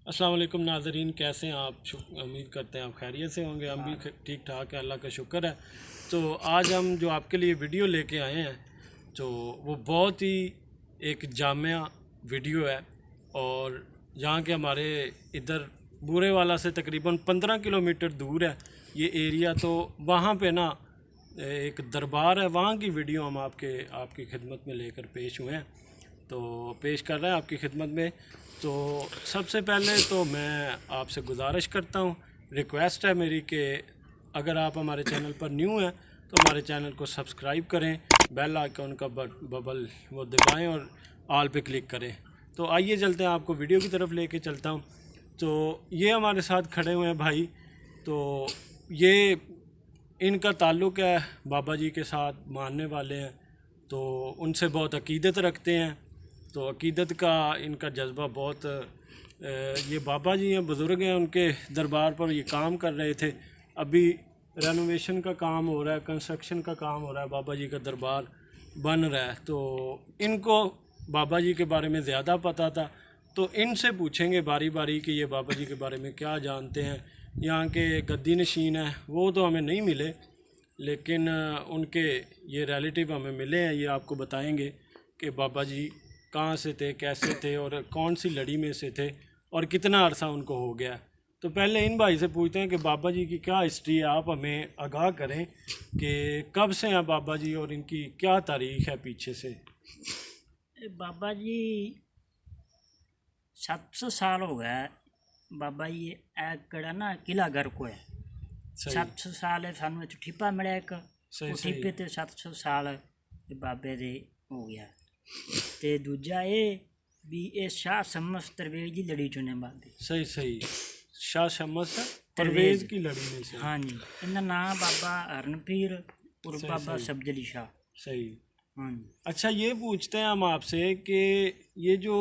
अस्सलाम वालेकुम नाज़रीन, कैसे हैं आप? उम्मीद करते हैं आप खैरियत से होंगे। हम भी ठीक ठाक है, अल्लाह का शुक्र है। तो आज हम जो आपके लिए वीडियो लेके आए हैं तो वो बहुत ही एक जामिया वीडियो है। और यहाँ के हमारे इधर बूरे वाला से तकरीबन 15 किलोमीटर दूर है ये एरिया। तो वहाँ पे ना एक दरबार है, वहाँ की वीडियो हम आपकी खिदमत में लेकर पेश हुए हैं, तो पेश कर रहे हैं आपकी खिदमत में। तो सबसे पहले तो मैं आपसे गुजारिश करता हूँ, रिक्वेस्ट है मेरी कि अगर आप हमारे चैनल पर न्यू हैं तो हमारे चैनल को सब्सक्राइब करें, बेल आइकन का बबल वो दबाएं और ऑल पे क्लिक करें। तो आइए चलते हैं, आपको वीडियो की तरफ लेके चलता हूँ। तो ये हमारे साथ खड़े हुए हैं भाई, तो ये इनका ताल्लुक़ है बाबा जी के साथ, मानने वाले हैं, तो उनसे बहुत अकीदत रखते हैं। तो अकीदत का इनका जज्बा बहुत ये बाबा जी हैं, बुज़ुर्ग हैं, उनके दरबार पर ये काम कर रहे थे। अभी रेनोवेशन का काम हो रहा है, कंस्ट्रक्शन का काम हो रहा है, बाबा जी का दरबार बन रहा है। तो इनको बाबा जी के बारे में ज़्यादा पता था, तो इनसे पूछेंगे बारी बारी कि ये बाबा जी के बारे में क्या जानते हैं। यहाँ के गद्दी नशीन हैं, वो तो हमें नहीं मिले, लेकिन उनके ये रिलेटिव हमें मिले हैं। ये आपको बताएंगे कि बाबा जी कहाँ से थे, कैसे थे और कौन सी लड़ी में से थे और कितना अरसा उनको हो गया। तो पहले इन भाई से पूछते हैं कि बाबा जी की क्या हिस्ट्री है, आप हमें आगाह करें कि कब से हैं बाबा जी और इनकी क्या तारीख़ है पीछे से। बाबा जी 700 साल हो गया बाबा जी कड़ा ना किला घर को है। 700 साल है, सानू इत्थे ठिप्पा मिले एक ठिप्पे ते 700 साल बाबे दे हो गया। ते दूजा ये भी ये शाह शम्स परवेज की लड़ी चुने बाबे। सही शाह शम्स परवेज की लड़ी में से। हाँ जी, इनका नाम बाबा हरनपीर और बाबा सब्जली शाह। सही। हाँ जी। अच्छा, ये पूछते हैं हम आपसे कि ये जो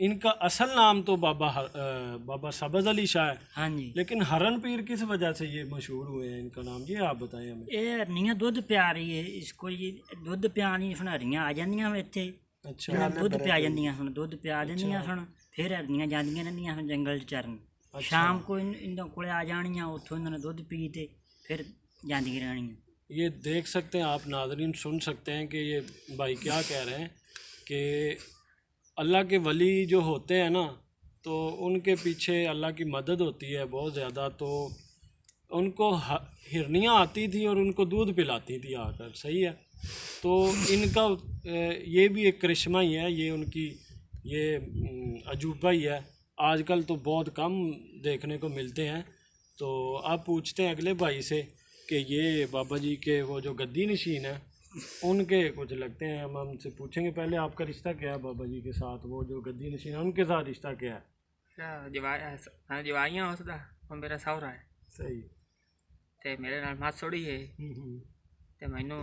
इनका असल नाम तो बाबा सब्ज़ अली शाह है। हाँ जी। लेकिन हरन पीर किस वजह से ये मशहूर हुए हैं, इनका नाम जी आप बताएं हमें। ये हरनियाँ दुध प्या रही है इसको, ये दुध प्यानी सुन हरियाँ आ जांदियां इत्थे। अच्छा, दुध प्या जांदियां सुन, दुध प्या देंदियां सुन, फिर हरनियाँ जांदियां रहिंदियां सुन जंगल च चरन। शाम को इन्हों को आ जानियां, उत्थों इन्होंने दुध पी ते फिर जांदियां रहनियां। ये देख सकते हैं आप नाज़रीन, सुन सकते हैं कि ये भाई क्या कह रहे हैं कि अल्लाह के वली जो होते हैं ना, तो उनके पीछे अल्लाह की मदद होती है बहुत ज़्यादा। तो उनको हिरनियाँ आती थी और उनको दूध पिलाती थी आकर। सही है। तो इनका ये भी एक करिश्मा ही है, ये उनकी ये अजूबा ही है। आजकल तो बहुत कम देखने को मिलते हैं। तो आप पूछते हैं अगले भाई से कि ये बाबा जी के वो जो गद्दी नशीन है उनके कुछ लगते हैं। हम उनसे पूछेंगे पहले आपका रिश्ता क्या है बाबा जी के साथ, वो जो गद्दी नशीन है उनके साथ रिश्ता क्या है। जवाइयां उसका वो मेरा सहुरा है। सही। ते मेरे नाल मासोड़ी है ते मैनू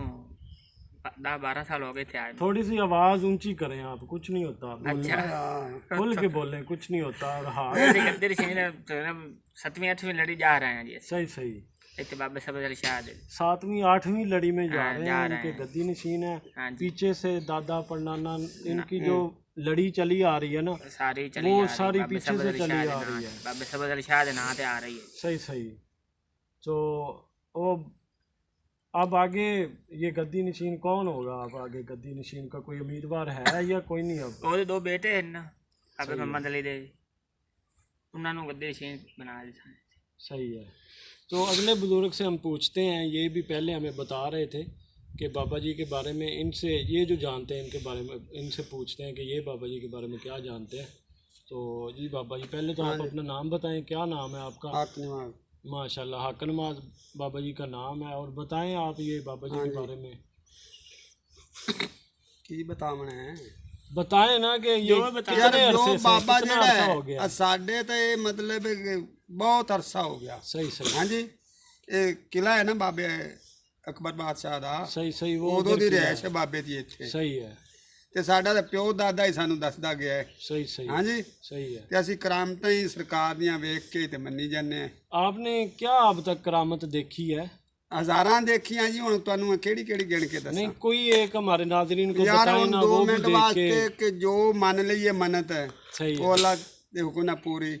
10-12 साल हो गए थे आए। थोड़ी सी आवाज़ ऊंची करें आप, कुछ नहीं होता। अच्छा, खुल के बोलें, कुछ नहीं होता। और हाँ, 7वीं 8वीं लड़ी जा रहे हैं जी। सही। इतने बाबे सब्ज़ अली शाह दे 7वीं 8वीं लड़ी में जा रहे हैं। इनके हैं। गद्दी नशीन है। हाँ जी। पीछे से दादा परनाना इनकी जो लड़ी चली आ रही है ना, सारी चली वो आ रही, सारी बाबे पीछे सब्ज़ से अली चली शाह दे आ नाम- रही है। बाबे सब्ज़ अली शाह दे नाम पे आ रही है। सही। तो वो अब आगे ये गद्दी नशीन कौन होगा? अब आगे गद्दी नशीन का कोई उम्मीदवार है या कोई नहीं? अब ਉਹਦੇ 2 बेटे हैं ना, बाबे मोहम्मद अली दे, उन्होंने गद्दी नशीन बना दिया। सही है। तो अगले बुज़ुर्ग से हम पूछते हैं, ये भी पहले हमें बता रहे थे कि बाबा जी के बारे में, इनसे ये जो जानते हैं इनके बारे में, इनसे पूछते हैं कि ये बाबा जी के बारे में क्या जानते हैं। तो जी बाबा जी, पहले तो आप अपना नाम बताएं, क्या नाम है आपका? माशाल्लाह, हक नमाज बाबा जी का नाम है। और बताएं आप ये बाबा जी के बारे में की बतावना है, बताएं ना कि ये कितने अरसे से, बाबा कितना अरसा हो गया। साडे तो मतलब बहुत अरसा हो गया। सही। हाँ जी, ये किला है ना बाबे अकबर बादशाह दा, सही। वो उदों दी रिहाइश है बाबे दी इत्थे। सही है। ते साडा ते प्यो दादा ही सानू दसदा गया है। सही। हाँ जी, सही है। ते असीं करामतां ही सरकार दियां वेख के ते मन्नी जाने हैं। आपने क्या अब तक करामत देखी है? हज़ारां देखियां जी, हुण तुहानू केड़ी केड़ी गिण के दसां? नहीं, कोई एक हमारे नाज़रीन को यार बताएं हुण ना, 2 वो भी मिनट देख वास्ते के। कि जो मन लईए मन्नत है सही वो है। अल्लाह दे हुक्म नाल पूरी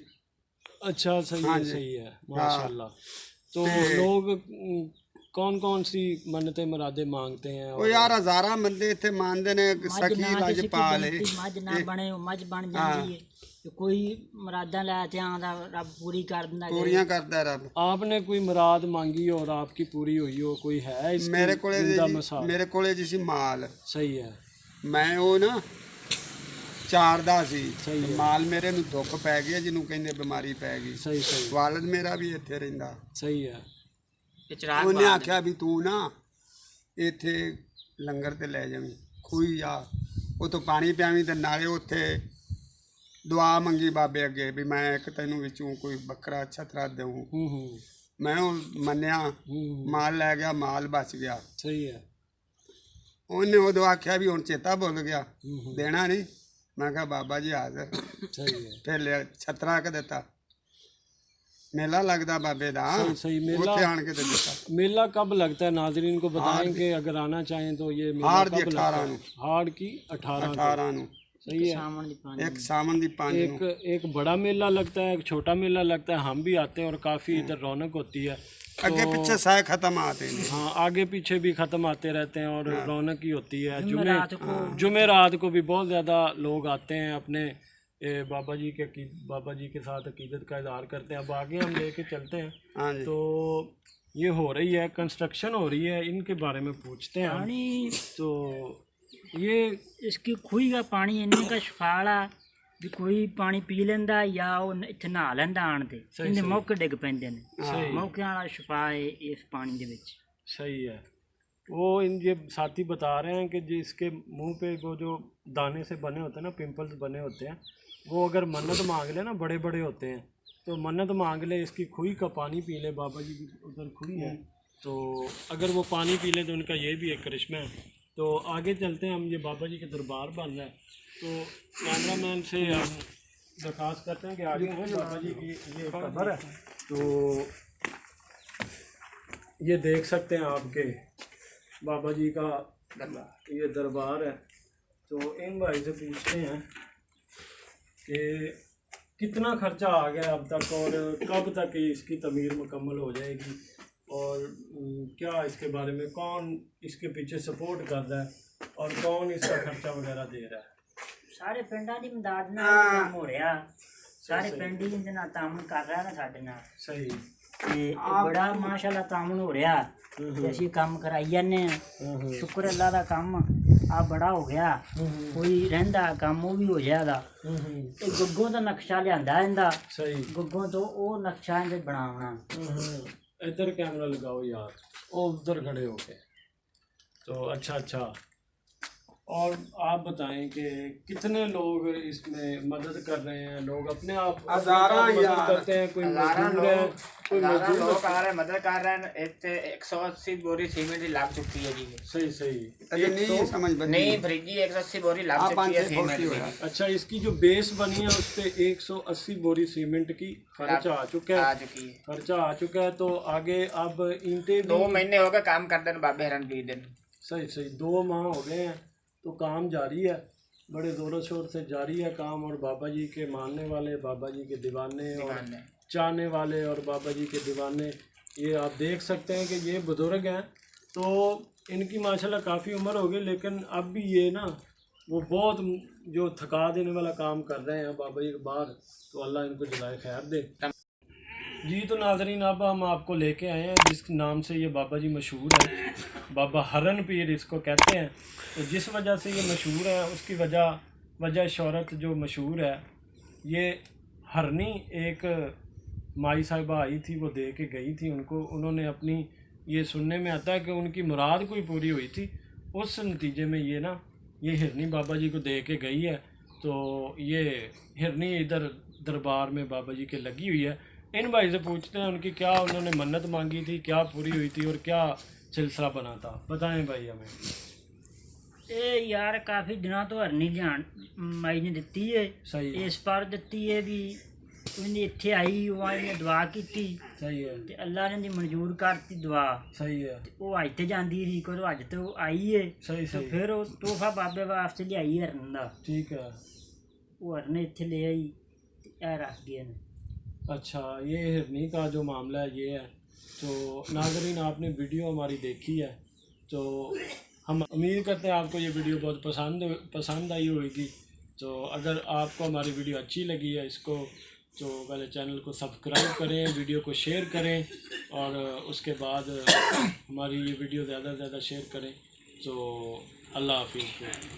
अच्छा सही है, हाँ जी। सही है माशाल्लाह। तो लोग कौन कौन सी मन्नतें मुरादें मांगते हैं? ਉਹ ਯਾਰ ਹਜ਼ਾਰਾਂ ਬੰਦੇ ਇੱਥੇ ਮੰਨਦੇ ਨੇ ਮੱਝ ਸਖੀ ਨਾ ਕਿਸੇ ਕੀ ਲਜਪਾਲ ਬੇਨਤੀ, ਮੱਝ ਨਾ ਬਣੇ ਉਹ ਮੱਝ ਬਣ ਜਾਂਦੀ ਹੈ ਤੇ ਕੋਈ ਮੁਰਾਦਾਂ ਲੈ ਤੇ ਆਂਦਾ ਰੱਬ ਪੂਰੀ ਕਰ ਦਿੰਦਾ ਜੇ। ਪੂਰੀਆਂ ਕਰਦਾ ਰੱਬ। आपने कोई मुराद मांगी और आपकी पूरी हुई हो, कोई है इसकी ਮੇਰੇ ਕੋਲੇ जिंदा ਜੀ मिसाल? ਮੇਰੇ ਕੋਲੇ ਜੀ ਸੀ ਮਾਲ, सही है, ਮੈਂ ਉਹ ਨਾ ਚਾਰਦਾ ਸੀ ਸਹੀ ਤੇ ਹੈ। ਮਾਲ ਮੇਰੇ ਨੂੰ ਦੁੱਖ ਪੈ ਗਿਆ ਜਿਹਨੂੰ ਕਹਿੰਦੇ ਬਿਮਾਰੀ ਪੈ ਗਈ। सही सही ਵਾਲਦ ਮੇਰਾ ਵੀ ਇੱਥੇ ਰਹਿੰਦਾ, सही है। ਇਹ ਚਿਰਾਗ ਉਹਨੇ ਬਾਲ ਆਖਿਆ ਵੀ ਤੂੰ ਨਾ ਇੱਥੇ ਲੰਗਰ ਤੇ ਲੈ ਜਾਵੀਂ, ਖੂਹੀ ਆ ਉਹ ਤੋਂ ਪਾਣੀ ਪਿਆਵੀਂ ਤੇ ਨਾਲੇ ਉੱਥੇ ਦੁਆ ਮੰਗੀ ਬਾਬੇ ਅੱਗੇ ਵੀ ਮੈਂ ਇੱਕ ਤੈਨੂੰ ਵਿੱਚੋਂ ਕੋਈ ਬੱਕਰਾ ਛਤਰਾ ਦੇਵਾਂ। हम्म, ਮੈਂ ਉਹ ਮੰਨਿਆ, ਮਾਲ ਲੈ ਗਿਆ, ਮਾਲ ਬਚ ਗਿਆ। सही है। ਉਹਨੇ ਉਦੋਂ ਆਖਿਆ ਵੀ ਹੁਣ ਚੇਤਾ ਭੁੱਲ ਗਿਆ, ਦੇਣਾ ਨਹੀਂ। ਮੈਂ ਕਿਹਾ ਬਾਬਾ ਜੀ ਹਾਜ਼ਰ। सही है, ਫਿਰ ਲਿਆ ਛਤਰਾ ਕੇ ਦਿੱਤਾ। मेला लगता बाबे दा, सही सही। मेला ਉੱਥੇ ਆਣ ਕੇ ਤੇ ਦਿੱਤਾ। मेला कब लगता है? नाजरीन को बताएं कि अगर आना चाहें तो ये मेला हाड़ दी कब 18 लगता है? ਨੂੰ। हाड़ की 18 18 ਨੂੰ सही है। ਸਾਵਣ ਦੀ ਪਾਣੀ एक सावन दी 5 एक एक बड़ा मेला लगता है, एक छोटा मेला लगता है। हम भी आते हैं और काफ़ी इधर रौनक होती है। अगे पीछे साए खत्म आते हैं। हाँ, आगे पीछे भी ख़त्म आते रहते हैं और रौनक ही होती है। जुमेरात को जुमेरात को भी बहुत ज़्यादा लोग आते हैं अपने बाबा जी के साथ अकीदत का इजहार करते हैं। अब आगे हम लेके चलते हैं। हाँ जी। तो ये हो रही है, कंस्ट्रक्शन हो रही है, इनके बारे में पूछते हैं हम। पानी तो ये इसकी खूही का पानी इन्ने का शफाला भी कोई पानी पी लेंदा या ਉਹ ਇੱਥੇ ਨਹਾ ਲੈਂਦਾ ਆਣ ਤੇ ਇਹਦੇ ਮੌਕੇ ਡਿੱਗ ਪੈਂਦੇ ਨੇ। ਮੌਕਿਆਂ ਵਾਲਾ ਸ਼ਫਾ ਹੈ ਇਸ ਪਾਣੀ ਦੇ ਵਿੱਚ। सही है। वो ये साथी बता रहे हैं कि जिसके मुंह पे वो जो दाने से बने होते हैं ना, पिंपल्स बने होते हैं, वो अगर मन्नत मांग ले ना, बड़े बड़े होते हैं, तो मन्नत मांग ले इसकी खुई का पानी पी ले। बाबा जी की उधर खुई है, तो अगर वो पानी पी ले तो उनका ये भी एक करिश्मा है। तो आगे चलते हैं हम। ये बाबा जी के दरबार बन रहा है, तो कैमरामैन से हम दरख्वास्त करते हैं कि आगे हैं बाबा जी की ये कब्र है। तो ये देख सकते हैं आपके बाबा जी का ये दरबार है। तो इन भाई से पूछते हैं कि कितना खर्चा आ गया अब तक और कब तक इसकी तमीर मुकम्मल हो जाएगी, और क्या इसके बारे में, कौन इसके पीछे सपोर्ट कर रहा है और कौन इसका खर्चा वगैरह दे रहा है। ਸਾਰੇ ਪਿੰਡਾਂ ਦੀ ਮਦਦ ਨਾਲ ਕੰਮ ਹੋ ਰਿਹਾ। ਸਾਰੇ ਪਿੰਡ ਹੀ ਇਹਦੇ ਨਾਲ ਤਾਮਨ ਕਰ ਰਿਹਾ ਨਾ ਸਾਡੇ ਨਾਲ। सही। ਤੇ ਇਹ ਬੜਾ ਮਾਸ਼ਾਅੱਲਾ ਤਾਮਨ ਹੋ ਰਿਹਾ ਤੇ ਅਸੀਂ ਕੰਮ ਕਰਾਈ ਜਾਂਦੇ ਹਾਂ। ਸ਼ੁਕਰ ਅੱਲਾ ਦਾ ਕੰਮ ਆ ਬੜਾ ਹੋ ਗਿਆ। ਕੋਈ ਰਹਿੰਦਾ ਕੰਮ ਉਹ ਵੀ ਹੋ ਜਾਏਗਾ। ਤੇ ਗੁੱਗੋਂ ਦਾ ਨਕਸ਼ਾ ਲਿਆਂਦਾ ਇਹਦਾ। सही। ਗੁੱਗੋਂ ਤੋਂ ਉਹ ਨਕਸ਼ਾ ਇਹਦੇ ਬਣਾਉਣਾ। इधर कैमरा लगाओ यार, वो उधर खड़े हो गए। तो अच्छा। और आप बताएं कि कितने लोग इसमें मदद कर रहे हैं? लोग अपने आप मदद करते हैं, कोई मजदूर है, कोई मजदूर लोग आ रहे हैं, मदद कर रहे हैं। ਇੱਥੇ 180 बोरी सीमेंट ਦੀ ਲੱਗ ਚੁੱਕੀ ਹੈ ਜੀ। सही। अजे नहीं समझ बनी। नहीं फ्रिज 180 बोरी लग चुकी है सीमेंट की। अच्छा, इसकी जो बेस बनी है उस पे 180 बोरी सीमेंट की खर्चा आ चुका आ है। चुकी है। खर्चा आ चुका है। तो आगे अब ईंटें 2 भी महीने हो गए काम करते हैं बाबे रणबीर दिन। सही 2 माह हो गए हैं, तो काम जारी है, बड़े ज़ोरों शोर से जारी है काम। और बाबा जी के मानने वाले, बाबा जी के दीवाने और चाहने वाले और बाबा जी के दीवाने, ये आप देख सकते हैं कि ये बुज़ुर्ग हैं। तो इनकी माशाल्लाह काफ़ी उम्र हो गई, लेकिन अब भी ये ना वो बहुत जो थका देने वाला काम कर रहे हैं बाबा जी के बाहर। तो अल्लाह इनको जज़ाए खैर दे। जी, तो नाज़रीन अब हम आपको लेके आए हैं जिस नाम से ये बाबा जी मशहूर है, बाबा हरन पीर इसको कहते हैं। तो जिस वजह से ये मशहूर है उसकी वजह शोहरत जो मशहूर है, ये हरनी एक माई साहिबा आई थी, वो दे के गई थी उनको। उन्होंने अपनी, ये सुनने में आता है कि उनकी मुराद कोई पूरी हुई थी, उस नतीजे में ये ना ये हिरनी बाबा जी को दे के गई है। तो ये हिरनी इधर दरबार में बाबा जी के लगी हुई है। इन भाई से पूछते हैं उनकी क्या उन्होंने मन्नत मांगी थी, क्या पूरी हुई थी और क्या सिलसिला बना था। बताएं भाई हमें। ਇਹ ਯਾਰ ਕਾਫੀ ਦਿਨਾਂ ਤੋਂ ਹਰਨੀ ਲਿਆਣ ਮਾਈ ਨੇ ਦਿੱਤੀ ਏ। सही है। ਇਸ ਪਰ ਦਿੱਤੀ ਏ ਵੀ ਉਹਨੇ ਇੱਥੇ ਆਈ, ਉਹ ਆਈ ਨੇ ਦੁਆ ਕੀਤੀ सही है। ਤੇ ਅੱਲਾ ਨੇ ਦੀ ਮਨਜ਼ੂਰ ਕਰਤੀ ਦੁਆ। सही है। ਉਹ ਅੱਜ ਤੇ ਜਾਂਦੀ ਰਹੀ, ਕਦੋਂ ਅੱਜ ਤੇ ਉਹ ਆਈ ਏ। सही ਤੇ सही। ਫਿਰ ਉਹ ਤੋਹਫਾ ਬਾਬੇ ਵਾਸਤੇ ਲਿਆਈ ਹਰਨ ਦਾ। ठीक है। ਉਹ ਹਰਨ ਇੱਥੇ ਲੈ ਆਈ ਤੇ ਇਹ ਰੱਖ ਗਏ ਨੇ। अच्छा, ये हिरनी का जो मामला है ये है। तो नाज़रीन, आपने वीडियो हमारी देखी है, तो हम उम्मीद करते हैं आपको ये वीडियो बहुत पसंद आई होगी। तो अगर आपको हमारी वीडियो अच्छी लगी है इसको तो पहले चैनल को सब्सक्राइब करें, वीडियो को शेयर करें और उसके बाद हमारी ये वीडियो ज़्यादा से ज़्यादा शेयर करें। तो अल्लाह हाफिज़।